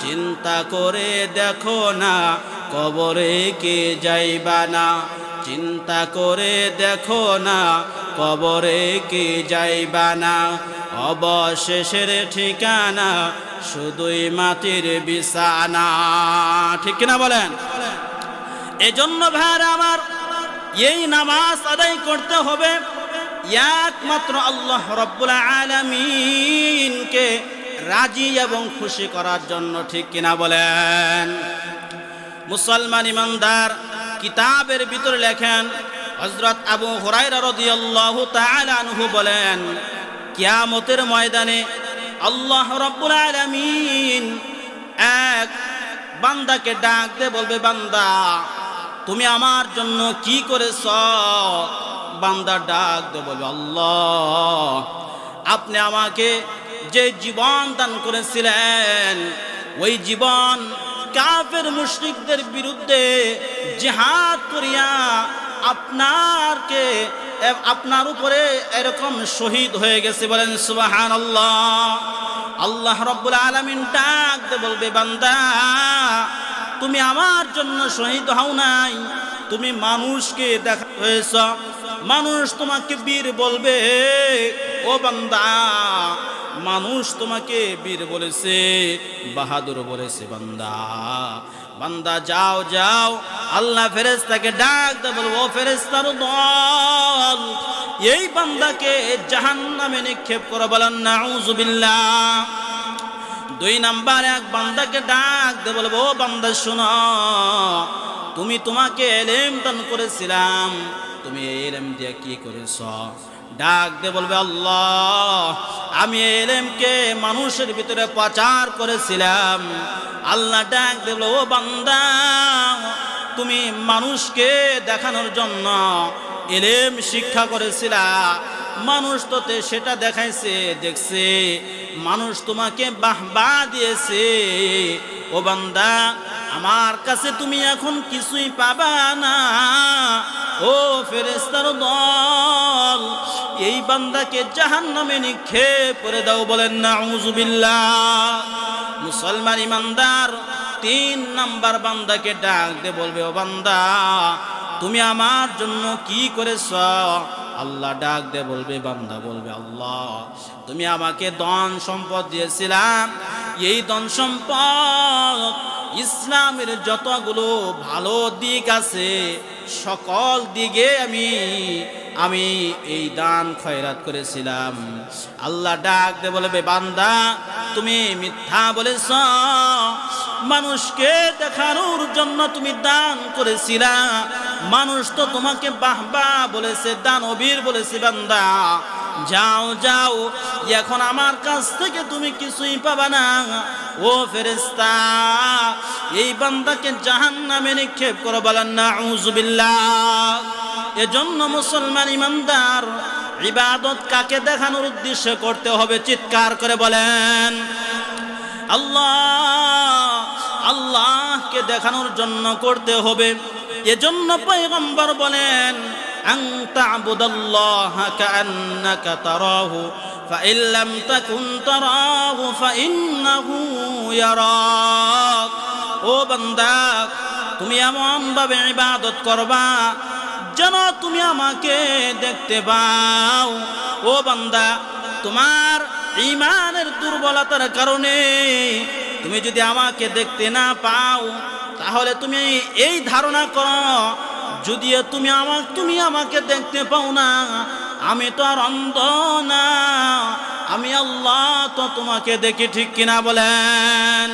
চিন্তা করে দেখো না কবরে কে যাইবা না, চিন্তা করে দেখো না কবরে কে যাইবা না। অবশেষের ঠিকানা শুধুই মাটির বিছানা, ঠিক কিনা বলেন? এজন্য ভাইরা আমার, এই নামাজ আদায় করতে হবে একমাত্র আল্লাহ রাব্বুল আলামিনকে রাজি এবং খুশি করার জন্য, ঠিক কিনা বলেন? মুসলমান ইমানদার কিতাবের ভিতরে লেখেন, হযরত আবু হুরায়রা রাদিয়াল্লাহু তাআলা আনহু বলেন, কিয়ামতের ময়দানে আল্লাহ রাব্বুল আলামিন এক বান্দাকে ডাক দে বলবে, বান্দা তুমি আমার জন্য কি করেছ? বান্দা ডাক দে বলবে, আল্লাহ আপনি আমাকে যে জীবন দান করেছিলেন, ওই জীবন কাফের মুশরিকদের বিরুদ্ধে জিহাদ করিয়া আপনার উপরে এরকম শহীদ হয়ে গেছে। বলেন সুবহানাল্লাহ। আল্লাহ রাব্বুল আলামিন ডাক দে বলবে, বান্দা তুমি আমার জন্য শহীদ হও নাই, তুমি মানুষকে দেখা হয়েছ, মানুষ তোমাকে বীর বলবে। ও বান্দা, মানুষ তোমাকে বীর বলেছে, বাহাদুর বলেছে। বান্দা বান্দা যাও যাও। আল্লাহ ফেরেশতাকে ডাক দে বলবো, ও ফেরেশতার দল, এই বান্দাকে জাহান্নামে নিক্ষেপ করো। বলেন নাউযুবিল্লাহ। 2 নাম্বার এক বান্দাকে ডাক দে বলবো, ও বান্দা শোনো, তোমাকে ইলম দান করেছিলাম, তুমি এই ইলম দিয়ে কি করেছ? ডাক দে বলবে, আল্লাহ আমি এই ইলমকে মানুষের ভিতরে প্রচার করেছিলাম। আল্লাহ ডাক দে বলবে, ও বান্দা তুমি মানুষকে দেখানোর জন্য ইলম শিক্ষা করেছিলা, মানুষ তোতে সেটা দেখাইছে, দেখছে, মানুষ তোমাকে বাহবা দিয়েছে। ও বান্দা আমার কাছে তুমি এখন কিছুই পাবা না। ও ফেরেশতার দল, এই বান্দাকে জাহান্নামে নিক্ষেপ করে দাও। বলেন নাউযুবিল্লাহ। মুসলমান ইমানদার 3 নাম্বার বান্দাকে ডাক দে বলবে, ও বান্দা তুমি আমার জন্য কি করেছ? আল্লাহ ডাক দে বলবে, বান্দা বলবে, আল্লাহ তুমি আমাকে ধন সম্পদ দিয়েছিলাম, এই ধন সম্পদ ইসলামের যতগুলো ভালো দিক আছে সকল দিকে আমি এই দান খয়রাত করেছিলাম। আল্লাহ ডাক দে বলবে, বান্দা তুমি মিথ্যা বলেছ, মানুষকে দেখানোর জন্য তুমি দান করেছিলা, মানুষ তো তোমাকে বাহবা বলেছে, দানবীর বলেছে। বান্দা যাও যাও, এখন আমার কাছ থেকে তুমি কিছুই পাবা না। ও ফেরেশতা এই বান্দাকে জাহান্নামে নিক্ষেপ করো। বলেন নাউযুবিল্লাহ। এজন্য মুসলমান ইমানদার ইবাদত কাকে দেখানোর উদ্দেশ্যে করতে হবে? চিৎকার করে বলেন আল্লাহ। আল্লাহকে দেখানোর জন্য করতে হবে। এজন্য পয়গম্বর বলেন, আন তা'বুদাল্লাহা কাআন্নাকা তারাহু ফাইন লাম তাকুন তারাহু ফাইন্নাহু ইয়ারাক। ও বান্দা তুমি এমন ভাবে ইবাদত করবা যেন তুমি আমাকে দেখতে পাও। ও বান্দা তোমার ঈমানের দুর্বলতার কারণে তুমি যদি আমাকে দেখতে না পাও, তাহলে তুমি এই ধারণা করো, যদিও তুমি আমাকে দেখতে পাও না, আমি তো আর অন্ধ না, আমি আল্লাহ তো তোমাকে দেখি। ঠিক কিনা বলেন?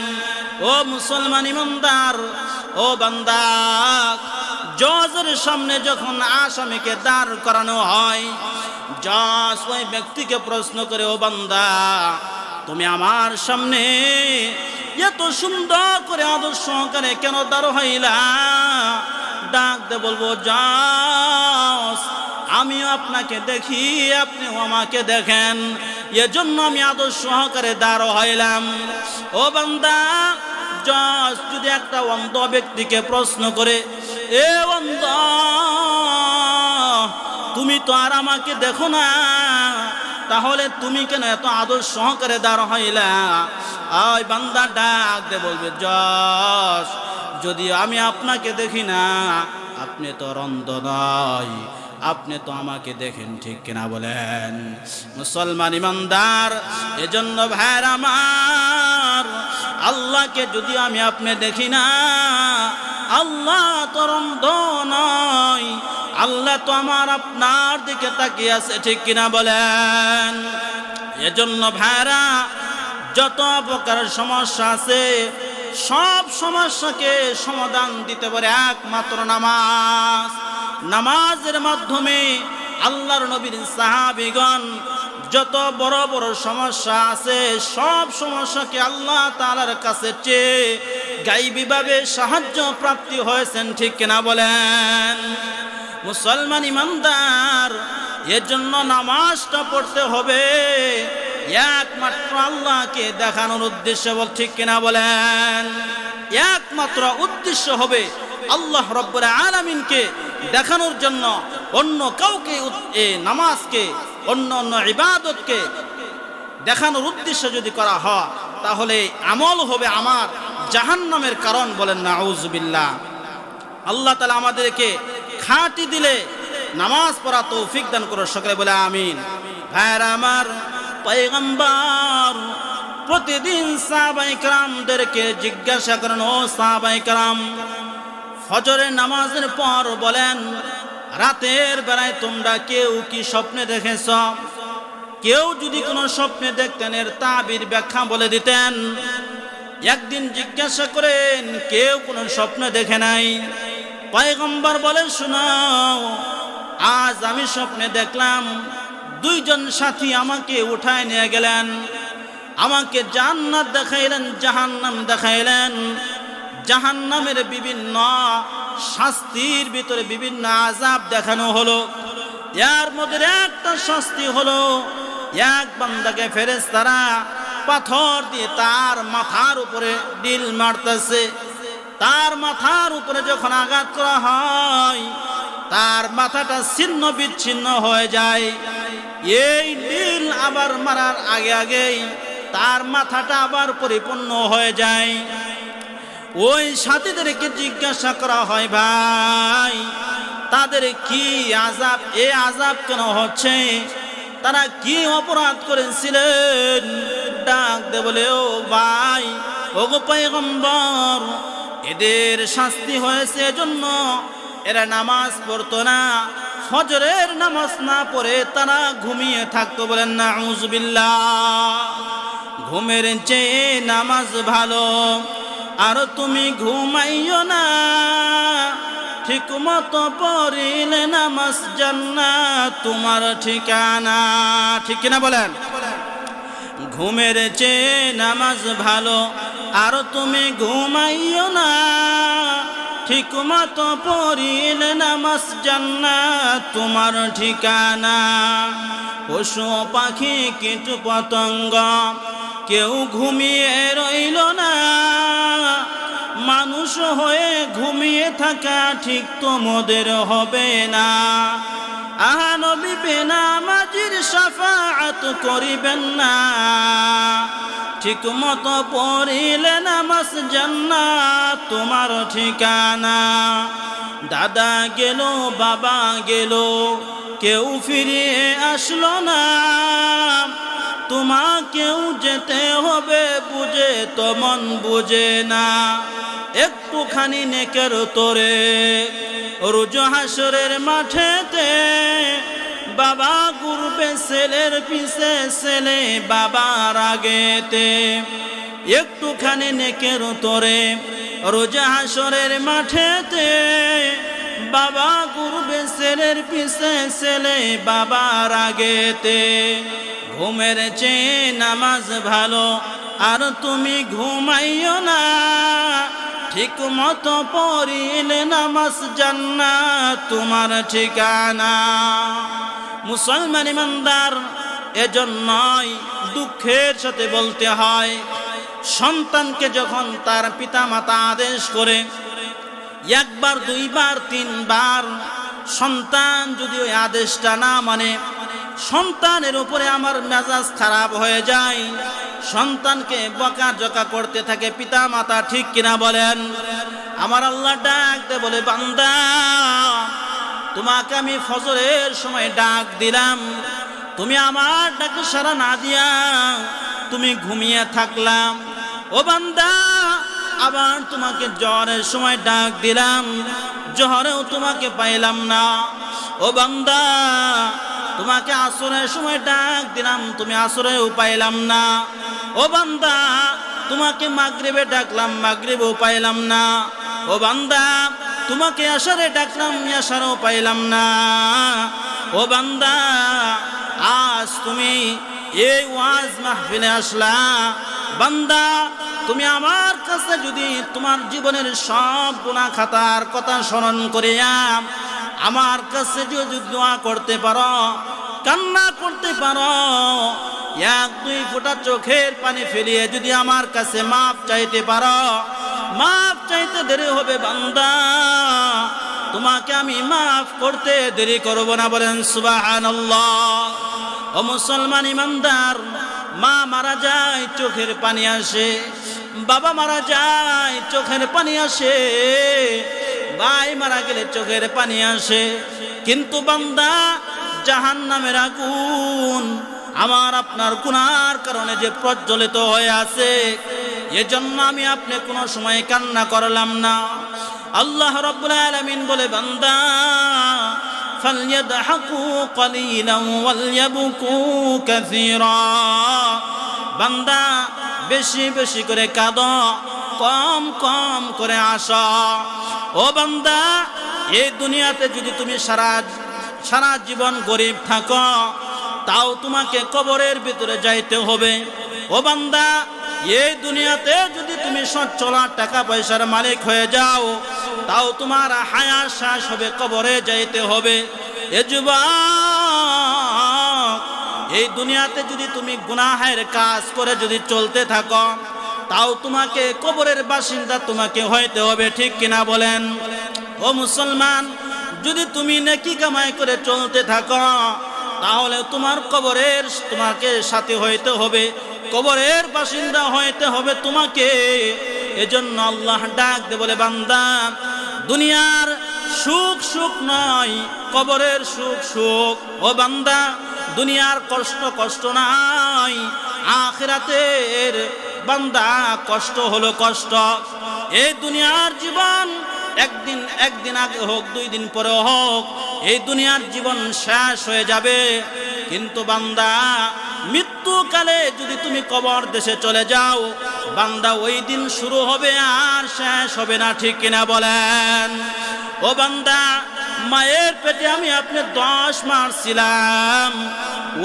ও মুসলমান ইমানদার, ও বান্দা, জজের সামনে যখন আসামিকে দাঁড় করানো হয়, জজ ওই ব্যক্তিকে প্রশ্ন করে, ও বান্দা তুমি আমার সামনে এত সুন্দর করে আদর্শ সহকারে কেন দাঁড় হইলা? ডাক দে বলবো, জজ আমিও আপনাকে দেখি, আপনিও আমাকে দেখেন, এজন্য আমি আদর্শ সহকারে দাঁড় হইলাম। ও বান্দা, জজ যদি একটা অন্ধ ব্যক্তিকে প্রশ্ন করে, এ অন্ধ তুমি তো আর আমাকে দেখো না, তাহলে তুমি কেন এত আদর্শ সহকারে দাঁড় হইলা? ওই বান্দা ডাক দে বলবে, জজ যদি আমি আপনাকে দেখি না, আপনি তো অন্ধ নয়, আপনি তো আমাকে দেখেন। ঠিক কিনা বলেন? মুসলমান ইমানদার, এজন্য ভাইরা আমার, আল্লাহকে যদি আপনি দেখি না, আল্লাহ তো অন্ধ নয়, আল্লাহ তো আপনার দিকে তাকিয়ে আছে। ঠিক কিনা বলেন? এজন্য ভাইরা যত প্রকার সমস্যা আছে, সব সমস্যাকে সমাধান দিতে পারে একমাত্র নামাজ। নামাজের মাধ্যমে আল্লাহর নবীর সাহাবীগণ যত বড় বড় সমস্যা আছে সব সমস্যাকে আল্লাহ তাআলার কাছে চেয়ে গায়বীভাবে সাহায্য প্রাপ্তি হয়েছেন, ঠিক কিনা বলেন? মুসলমান ইমানদার, এর জন্য নামাজটা পড়তে হবে একমাত্র আল্লাহকে দেখানোর উদ্দেশ্যে, বল ঠিক কিনা বলেন? একমাত্র উদ্দেশ্য হবে আল্লাহ রব্বুল আলামিনকে দেখানোর জন্য। অন্য কাউকে নামাজকে অন্য অন্য ইবাদতকে দেখানোর উদ্দেশ্য যদি করা হয় তাহলে আমল হবে আমার জাহান্নামের কারণ, বলেন নাউজুবিল্লাহ। আল্লাহ তাআলা আমাদেরকে খাঁটি দিলে নামাজ পড়া তৌফিক দান করুন, সকলে বলে আমিন। ভাইরা আমার, পয়গম্বর প্রতিদিন সাহাবায়ে কেরামদেরকে জিজ্ঞাসা করেন, ও সাহাবায়ে কেরাম, ফজরের নামাজের পর বলেন, রাতের বেলায় তোমরা কেউ কি স্বপ্নে দেখেছ? কেউ যদি কোনো স্বপ্নে দেখতেন এর তাবির ব্যাখ্যা বলে দিতেন। একদিন জিজ্ঞাসা করেন, কেউ কোনো স্বপ্ন দেখে নাই? পয়গম্বর বলেন, শোনাও, আজ আমি স্বপ্নে দেখলাম দুইজন সাথী আমাকে উঠায় নিয়ে গেলেন, আমাকে জান্নাত দেখাইলেন, জাহান্নাম দেখাইলেন। জাহান্নামের বিভিন্ন শাস্তির ভিতরে বিভিন্ন আযাব দেখানো হলো। এর মধ্যে একটা শাস্তি হলো, এক বান্দাকে ফেরেশতারা পাথর দিয়ে তার মাথার উপরে ডিল মারতেছে। তার মাথার উপরে যখন আঘাত করা হয় তার মাথাটা ছিন্ন বিচ্ছিন্ন হয়ে যায়। এই ডিল আবার মারার আগে আগেই তার মাথাটা আবার পরিপূর্ণ হয়ে যায়। ওই সাথীদেরকে জিজ্ঞাসা করা হয়, ভাই তাদের কি আযাব, এই আযাব কেন হচ্ছে? তারা কি অপরাধ করেছিলেন? ডাক দে বলে, ও ভাই, ও গো পয়গম্বর, এদের শাস্তি হয়েছে এজন্য এরা নামাজ পড়তো না, ফজরের নামাজ না পড়ে তারা ঘুমিয়ে থাকতো, বলেন নাউজুবিল্লাহ। ঘুমের চেয়ে নামাজ ভালো, আর তুমি ঘুমাইও না, ঠিক মতো পড়িলে নামাজ জান্নাত তোমার ঠিকানা, ঠিক কিনা বলেন? ঘুমের চেয়ে নামাজ ভালো, আর তুমি ঘুমাইও না, ঠিক মতো পড়িলে নামাজ জান্নাত তোমার ঠিকানা। পশু পাখি কীট পতঙ্গ কেউ ঘুমিয়ে রইল না, মানুষ হয়ে ঘুমিয়ে থাকা ঠিক তোমাদের হবে না। আহা নবী বেনামাজির শাফাআত করিবেন না, ঠিক মতো পড়িলে নামাজ জান্নাত তোমার ঠিকানা। দাদা গেল, বাবা গেল, কেউ ফিরিয়ে আসলো না, তোমাকেও যেতে হবে বুঝে তো মন বুঝে না। একটুখানি নেকের তোরে রোজ হাসরের মাঠেতে, বাবা ঘুরবে ছেলের পিছে, ছেলে বাবার আগেতে। একটুখানি নেকের তোরে রোজ হাসরের মাঠেতে, বাবা ঘুরবে ছেলের পিছে, ছেলে বাবার আগেতে। ঘুমের চেয়ে নামাজ ভালো, আর তুমি ঘুমাইও না, ঠিক মতো পড়িলে নামাজ জান্নাত তোমার ঠিকানা। মুসলমান ইমানদার, এজন্যই দুঃখের সাথে বলতে হয়, সন্তানকে যখন তার পিতা মাতা আদেশ করে একবার, দুইবার, তিনবার, সন্তান যদি ওই আদেশটা না মানে, সন্তানের উপরে আমার মেজাজ খারাপ হয়ে যায়, সন্তানকে বকাঝকা করতে থাকে পিতা মাতা, ঠিক কিনা বলেন? আমার আল্লাহ ডাক দে বলে, বান্দা তোমাকে আমি ফজরের সময় ডাক দিলাম, তুমি আমার ডাকে সাড়া না দিয়া তুমি ঘুমিয়ে থাকলাম। ও বান্দা, আবার তোমাকে জ্বরের সময় ডাক দিলাম, জ্বরেও তোমাকে পাইলাম না। ও বান্দা, তোমাকে আসরের সময় ডাক দিলাম, তুমি আসরেও পাইলাম না। ও বান্দা, তোমাকে মাগরিবে ডাকলাম, মাগরিবেও পাইলাম না। ও বান্দা, তোমাকে আশারে ডাকলাম, আশারেও পাইলাম না। ও বান্দা, আজ তুমি এই ওয়াজ মাহফিলে আসলা, বান্দা তুমি আমার কাছে যদি তোমার জীবনের সব গুনাহ খাতার কথা স্মরণ করিয়া আমার কাছে যদি দোয়া করতে পারো, কান্না করতে পারো, এক দুই ফোঁটা চোখের পানি ফেলিয়ে যদি আমার কাছে মাপ চাইতে পারো, মাপ চাইতে দেরি হবে বান্দা, তোমাকে আমি মাফ করতে দেরি করব না। বলেন সুবহানাল্লাহ। ও মুসলমান ইমানদার, মা মারা যায় চোখের পানি আসে, বাবা মারা যায় চোখের পানি আসে, ভাই মারা গেলে চোখের পানি আসে, কিন্তু বান্দা জাহান্নামের আগুন আমার আপনার গুনার কারণে যে প্রজ্বলিত হয়ে আছে, এজন্য আমি আপনি কোনো সময় কান্না করলাম না। আল্লাহ রাব্বুল আলামিন বলে, বান্দা ফালইয়াদহাকু কলিলান ওয়ালইয়াবকু কাসীরা, বান্দা বেশি বেশি করে কাঁদো, কম কম করে আসো। ও বান্দা, এই দুনিয়াতে যদি তুমি সারা জীবন গরিব থাকো, তাও তোমাকে কবরের ভিতরে যাইতে হবে। ও বান্দা, এই দুনিয়াতে যদি তুমি সচ্ছল টাকা পয়সার মালিক হয়ে যাও, তাও তোমার হায়াত শেষ হবে, কবরে যাইতে হবে। এ যুবক, এই দুনিয়াতে যদি তুমি গুনাহের কাজ করে যদি চলতে থাকো, তাও তোমাকে কবরের বাসিন্দা তোমাকে হইতে হবে, ঠিক কিনা বলেন? ও মুসলমান, যদি তুমি নেকি কামাই করে চলতে থাকো, তাহলে তোমার কবরের তোমাকে সাথে হইতে হবে, কবরের বাসিন্দা হইতে হবে তোমাকে। এজন্য আল্লাহ ডাক দে বলে, বান্দা দুনিয়ার সুখ সুখ নয়, কবরের সুখ সুখ। ও বান্দা, দুনিয়ার কষ্ট কষ্ট নয়, আখিরাতের বান্দা কষ্ট হলো কষ্ট। এই দুনিয়ার জীবন একদিন আগে হোক, 2 দিন পরে হোক, এই দুনিয়ার জীবন শেষ হয়ে যাবে। কিন্তু বান্দা মৃত্যুকালে যদি তুমি কবর দেশে চলে যাও, বান্দা ওই দিন শুরু হবে আর শেষ হবে না, ঠিক কিনা বলেন? ও বান্দা, মায়ের পেটে আমি আপনি 10 মাস ছিলাম,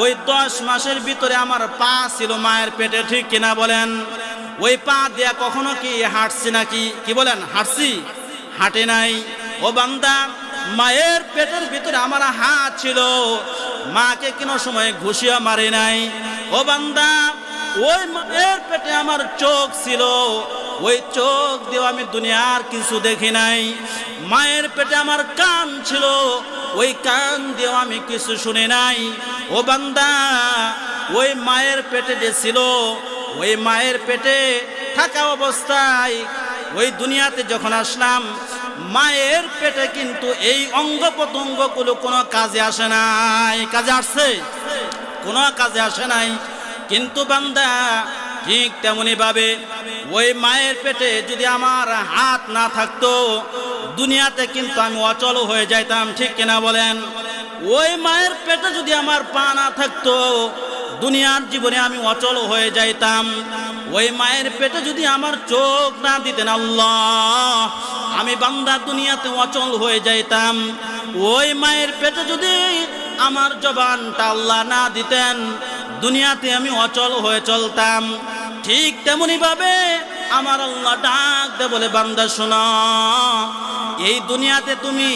ওই 10 মাসের ভিতরে আমার পা ছিল মায়ের পেটে, ঠিক কিনা বলেন? ওই পা দিয়া কখনো কি হাঁটছি নাকি? কি বলেন, হাঁটছি? হাঁটে নাই। ও বান্দা, মায়ের পেটের ভিতরে আমার হাত ছিল, মাকে কোনো সময় ঘুষিয়া মারি নাই। ও বান্দা, ওই মায়ের পেটে আমার চোখ ছিল, ওই চোখ দিয়ে আমি দুনিয়ার কিছু দেখি নাই। মায়ের পেটে আমার কান ছিল, ওই কান দিয়ে আমি কিছু শুনি নাই। ও বান্দা, ওই মায়ের পেটে যে ছিল, ওই মায়ের পেটে থাকা অবস্থায় ওই দুনিয়াতে যখন আসলাম, মায়ের পেটে কিন্তু এই অঙ্গ প্রত্যঙ্গগুলো কোনো কাজে আসে নাই। কাজে আসছে? কোনো কাজে আসে নাই। কিন্তু বান্দা, ঠিক তেমনি ভাবে ওই মায়ের পেটে যদি আমার হাত না থাকতো, দুনিয়াতে কিন্তু আমি অচল হয়ে যাইতাম, ঠিক কিনা বলেন? ওই মায়ের পেটে যদি আমার পা না থাকতো, দুনিয়ার জীবনে আমি অচল হয়ে যাইতাম। ওই মায়ের পেটে যদি আমার চোখ না দিতেন আল্লাহ, আমি বান্দা দুনিয়াতে অচল হয়ে যাইতাম। ওই মায়ের পেটে যদি আমার জবানটা আল্লাহ না দিতেন, দুনিয়াতে আমি অচল হয়ে চলতাম। ঠিক তেমনি ভাবে আমার আল্লাহ ডাক দে বলে, বান্দা শোনো, এই দুনিয়াতে তুমি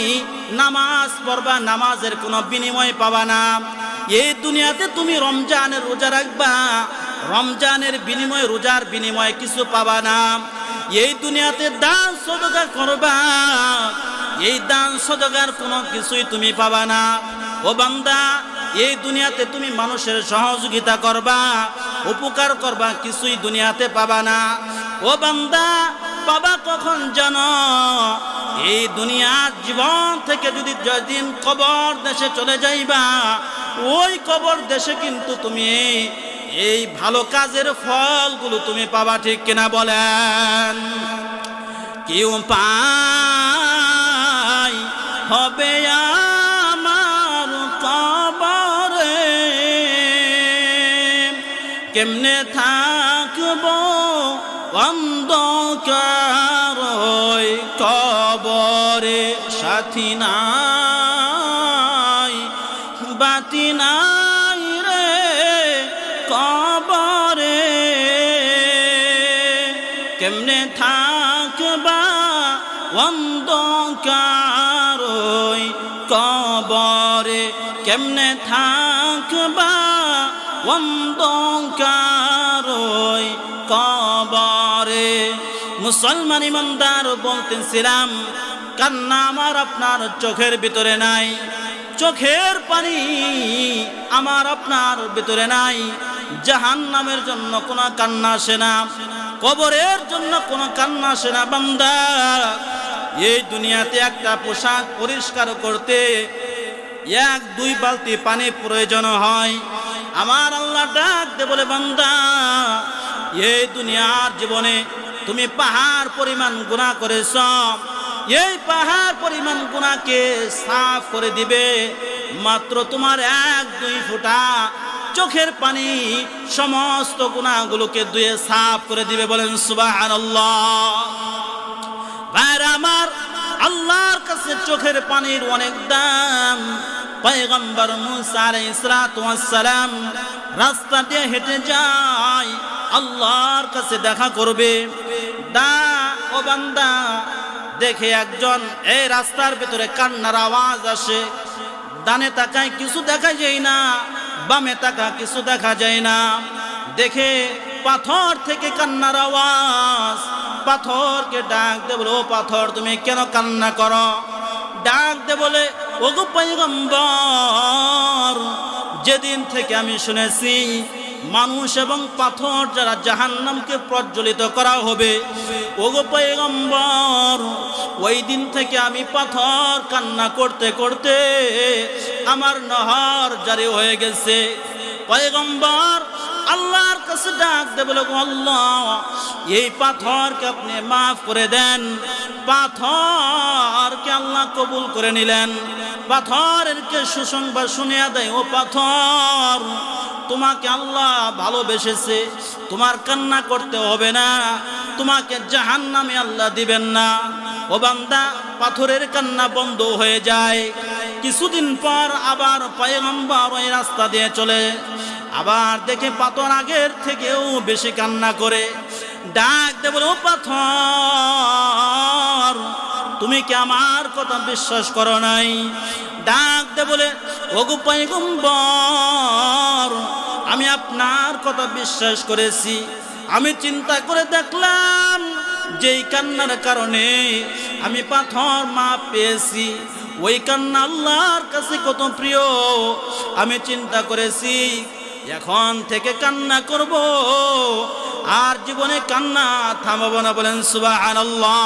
নামাজ পড়বা, নামাজের কোনো বিনিময় পাবা না। এই দুনিয়াতে তুমি রমজানের রোজা রাখবা, রমজানের বিনিময়ে রোজার বিনিময়ে কিছু পাবা না। এই দুনিয়াতে দান সদকা করবা, এই দান সদকার কোনো কিছুই তুমি পাবা না। ও বান্দা, এই দুনিয়াতে তুমি মানুষের সহযোগিতা করবা, উপকার করবা, কিছুই দুনিয়াতে পাবা না। ও বান্দা, পাবা কখন জানো? এই দুনিয়ার জীবন থেকে যদি যেদিন কবর দেশে চলে যাইবা, ওই কবর দেশে কিন্তু তুমি এই ভালো কাজের ফলগুলো তুমি পাবা, ঠিক কিনা বলেন? কেউ পাই হবে আমার কবরে, কেমনে থাকবো অন্ধকার কবরে, সাথী নাই বাতি নাই কেমনে থাকবা অন্ধকার ওই কবরে, কেমনে থাকবা অন্ধকার ওই কবরে। মুসলমান ইমানদার বলতেছিলাম, কান্না আমার আপনার চোখের ভিতরে নাই, চোখের পানি আমার আপনার ভিতরে নাই। জাহান্নামের জন্য কোনো কান্না আসে না, কবরের জন্য কোনো কান্না আসে না। বান্দা, এই দুনিয়াতে একটা পোশাক পরিষ্কার করতে 1-2 বালতি পানি প্রয়োজন হয়। আমার আল্লাহ ডাক দে বলে, বান্দা, এই দুনিয়ার জীবনে তুমি পাহাড় পরিমাণ গুনাহ করেছ, এই পাহাড় পরিমাণ গুনাহকে সাফ করে দিবে মাত্র তোমার 1-2 ফোঁটা চোখের পানি, সমস্ত গুনাহগুলোকে ধুয়ে সাফ করে দিবে। বলেন সুবহানাল্লাহ। ভাইরা আমার, আল্লাহর কাছে চোখের পানির অনেক দাম। পয়গম্বর মুসা আলাইহিস সালাতু ওয়াস সালাম রাস্তা দিয়ে হেঁটে যায়, আল্লাহর কাছে দেখা করবে। ও বান্দা, দেখে একজন এই রাস্তার ভিতরে কান্নার আওয়াজ আসে। ডানে তাকায়, কিছু দেখা যায় না, বামে তাকা, কিছু দেখা যায় না। দেখে পাথর থেকে কান্নার আওয়াজ। পাথরকে ডাক দে বলে, ও পাথর, তুমি কেন কান্না করো? ডাক দে বলে, ওগো পয়গম্বর, যেদিন থেকে আমি শুনেছি মানুষ এবং পাথর যারা জাহান্নামকে প্রজ্বলিত করা হবে, ওগো পয়গম্বর, ওই দিন থেকে আমি পাথর কান্না করতে করতে আমার নহর জারি হয়ে গেছে। পয়গম্বর আল্লাহর কাছে ডাক দে বলে, আল্লাহ, এই পাথরকে আপনি মাফ করে দেন। পাথরকে আল্লাহ কবুল করে নিলেন। পাথরকে সুসংবাদ শুনিয়া দেয়, ও পাথর, তোমাকে আল্লাহ ভালোবেসেছে, তোমার কান্না করতে হবে না, তোমাকে জাহান্নামে আল্লাহ দিবেন না। ও বান্দা, পাথরের কান্না বন্ধ হয়ে যায়। কিছুদিন পর আবার পয়গম্বর ওই রাস্তা দিয়ে চলে, আবার দেখে পাথর আগের থেকেও বেশি কান্না করে। ডাক দে বলে, ও পাথর, তুমি কি আমার কথা বিশ্বাস করো নাই? ডাক দে বলে, ওগো পয়গম্বর, আমি আপনার কথা বিশ্বাস করেছি। আমি চিন্তা করে দেখলাম যেই কান্নার কারণে আমি পাথর মাপ পেয়েছি, ওই কান্না আল্লাহর কাছে কত প্রিয়। আমি চিন্তা করেছি এখন থেকে কান্না করব, আর জীবনে কান্না থামাবো না। বলেন সুবহানাল্লাহ।